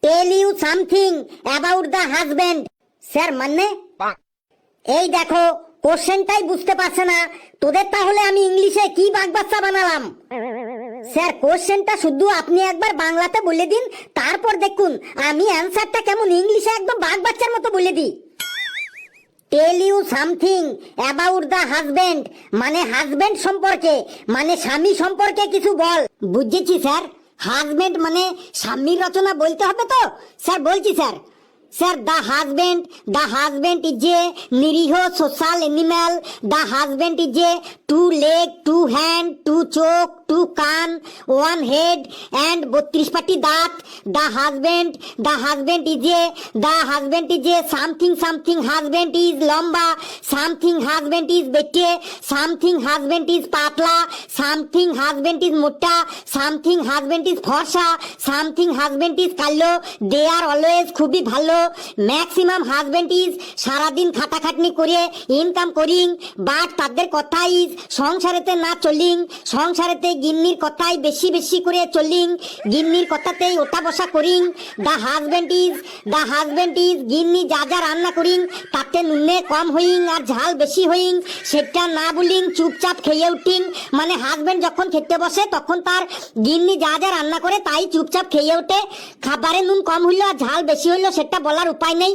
Tell you something about the husband. Sir মানে এই দেখো কোশ্চেনটাই বুঝতে পারছে না তোদের, তাহলে আমি ইংলিশে কি বাগবাচ্চা বানালাম? স্যার কোশ্চেনটা শুধু আপনি একবার বাংলাতে বলে দিন, তারপর দেখুন আমি অ্যান্সারটা কেমন ইংলিশে একদম বাগবাচ্চার মতো বলে দিই। Tell you something about the husband মানে হাজবেন্ড সম্পর্কে, মানে স্বামী সম্পর্কে কিছু বল। বুঝেছি স্যার, হাজবেন্ড মানে স্বামীর রচনা বলতে হবে তো। স্যার বলছি sir. Sir the husband is a নিরীহ social animal. The husband is a two leg, two hand, two চোখ, টু কান, ওয়ান হেড অ্যান্ড 32 পাটি দাঁত। The husband is a something husband is লম্বা, সামথিং হাজবেন্ড ইজ বেটে, something husband is পাতলা, something husband is মোটা, something husband is ফর্সা, something husband is কালো। দে আর অলওয়েজ খুবই ভালো। ম্যাক্সিমাম হাজবেন্ড ইজ সারাদিন খাটাখাটনি করে ইনকাম করিং, বাট তাদের কথা ইজ সংসারেতে না চলিং, সংসারেতে গিন্নির কথাই বেশি বেশি করে চলিং, গিন্নির কথাতেই ওঠা বসা করিং। দ্য হাজবেন্ড ইজ গিন্নি যা যা রান্না করিং তাতে নুনে কম হইং আর ঝাল বেশি হইং, সেটা না বলিং চুপচাপ খেয়ে উঠিং। মানে হাজবেন্ড যখন খেতে বসে তখন তার গিন্নি যা যা রান্না করে তাই চুপচাপ খেয়ে ওঠে। খাবারে নুন কম হইলো আর ঝাল বেশি হইলো সেটা বলার উপায় নেই।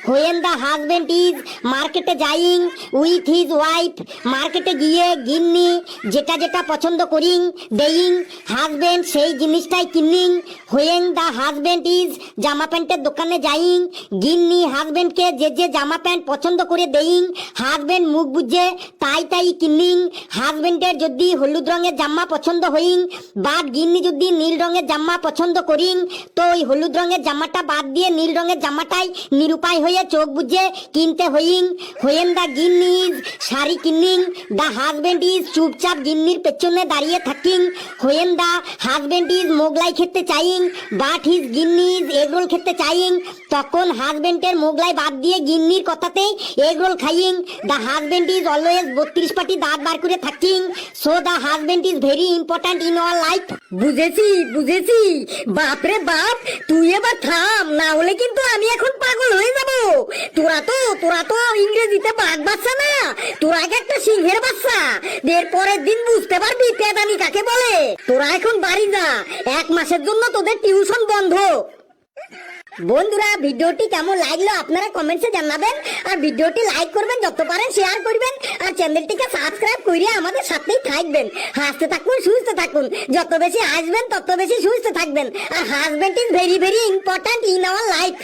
হোয়েন দ্য হাজবেন্ড ইজ মার্কেটে যাইং উইথ হিজ ওয়াইফ, মার্কেটে গিয়ে গিন্নি যেটা যেটা পছন্দ করিং দেইং, হাজবেন্ড সেই জিনিসটাই কিনিং। হোয়েন দ্য হাজবেন্ড ইজ জামা প্যান্টের দোকানে যাইং, গিন্নি হাজবেন্ডকে যে যে জামা প্যান্ট পছন্দ করে দেইং, হাজবেন্ড মুখ বুঝে তাই কিনিং। হাজবেন্ডের যদি হলুদ রঙের জামা পছন্দ হইং বাট গিন্নি যদি নীল রঙের জামা পছন্দ করিং, তো ওই হলুদ রঙের জামাটা বাদ দিয়ে নীল রঙের জামাটাই নিরুপায় হয়ে চোখ বুঝে কিনতে হইং। হোয়েন দ্য গিন্নি ইজ শাড়ি কিনিং, দ্য হাজবেন্ড ইজ চুপচাপ গিন্নির পেছনে দাঁড়িয়ে থাকিং। When the husband is Mughlai খেতে চাইং বাট হিজ গিন্নি ইজ এগরোল খেতে চাইং, তখন হাজবেন্ডের মোগলাই বাদ দিয়ে গিন্নির কথাতেই এগরোল খাইং। দ্য হাজবেন্ড ইজ অলওয়েজ 32 পাটি দাঁত বার করে থাকিং, so the husband is very important in our life. বুঝেছি। বাপরে বাপ, তুই এবার থাম, না হলে কিন্তু আমি এখন পাগল হয়ে যাব। তোরা তো ইংরেজিতে বাঘ বাচ্চা না, তোরা একটা সিংহের বাচ্চা। এর পরের দিন বুঝতে পারবি পেদানি কাকে বলে। তোরা এখন বাড়ি যা, 1 মাসের জন্য তোদের টিউশন বন্ধ। বন্ধুরা ভিডিওটি কেমন লাগলো আপনারা কমেন্টসে জানাবেন, আর ভিডিওটি লাইক করবেন, যত পারেন শেয়ার করবেন, আর চ্যানেলটিকে সাবস্ক্রাইব করে আমাদের সাথেই থাকবেন। হাসতে থাকুন, সুস্থ থাকুন, যত বেশি হাসবেন তত বেশি সুস্থ থাকবেন। আর husband is very very important in our life.